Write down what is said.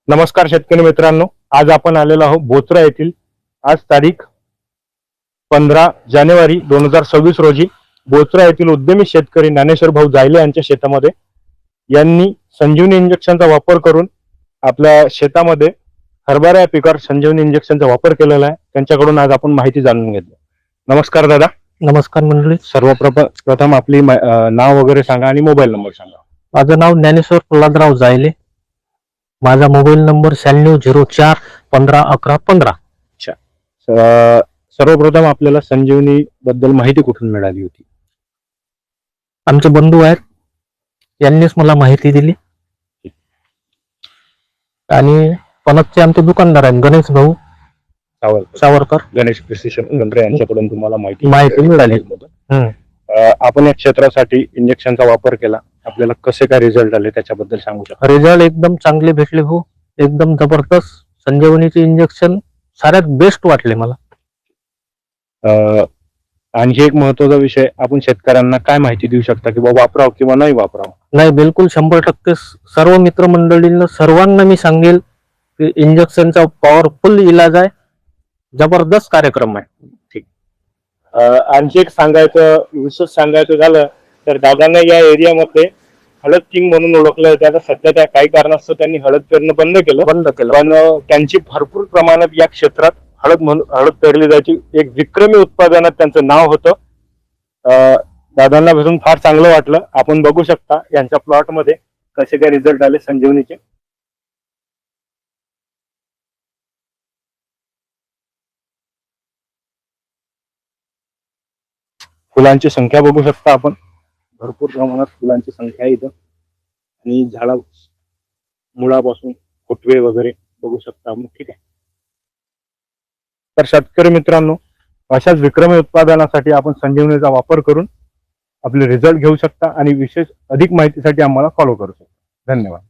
नमस्कार शेतकरी मित्रांनो, आज आपण आलेलो आहोत बोचरा येथील। आज तारीख 15 जानेवारी 2026 रोजी बोचरा येथील उद्यमी शेतकरी ज्ञानेश्वर भाऊ जायले यांच्या शेतामध्ये यांनी संजीवनी इंजेक्शनचा वापर करून आपल्या शेतामध्ये हरभरा या पिकावर संजीवनी इंजेक्शनचा वापर केलेला आहे। त्यांच्याकडून आज आपण माहिती जाणून घेतली। नमस्कार दादा। नमस्कार मंडळी। सर्वप्रथम आपली नाव वगैरे सांगा आणि मोबाईल नंबर सांगा। माझं नाव ज्ञानेश्वर प्रल्हादराव जायले। माझा मोबाईल नंबर 9604151115। सर्वप्रथम आपल्याला संजीवनी बद्दल माहिती कुठून मिळाली होती? आमचे बंधू आहेत, यांनीच मला माहिती दिली आणि पणतचे आमचे दुकानदार आहेत गणेश भाऊ सावरकर, गणेश प्रिसिशन गंडरे यांच्याकडून तुम्हाला माहिती मिळाली। आपण या क्षेत्रासाठी इंजेक्शनचा वापर केला, आपल्याला कसे काय रिझल्ट आले त्याच्याबद्दल सांगू शकता? रिझल्ट एकदम चांगले भेटले भाऊ, एकदम जबरदस्त। संजीवनीचे इंजेक्शन साऱ्यात बेस्ट वाटले मला। आणखी एक महत्वाचा विषय, आपण शेतकऱ्यांना काय माहिती देऊ शकता की बाबा वापरावं किंवा नाही वापरावं? नाही, बिलकुल 100% सर्व मित्रमंडळींना सर्वांना मी सांगेल की इंजेक्शनचा पॉवरफुल इलाज आहे, जबरदस्त कार्यक्रम आहे। आणखी एक विशेष सांगायचं झालं तर दादांना या एरियामध्ये हळद किंग म्हणून ओळखलं जातं। आता सध्या त्या काही कारणास्तव त्यांनी हळद पेरणं बंद केलं, पण त्यांची भरपूर प्रमाणात या क्षेत्रात हळद पेरली जायची। एक विक्रमी उत्पादनात त्यांचं नाव होतं। दादांना भेटून फार चांगलं वाटलं। आपण बघू शकता यांच्या प्लॉट मध्ये कसे काय रिझल्ट आले संजीवनीचे। फुलांची संख्या बघू शकता आपण, भरपूर प्रमाणात फुलांची संख्या आहे इथं आणि झाडा मुळापासून फुटवे वगैरे बघू शकता आपण। ठीक आहे, तर शेतकरी मित्रांनो, अशाच विक्रमी उत्पादनासाठी आपण संजीवनीचा वापर करून आपले रिझल्ट घेऊ शकता आणि विशेष अधिक माहितीसाठी आम्हाला फॉलो करू शकता। धन्यवाद।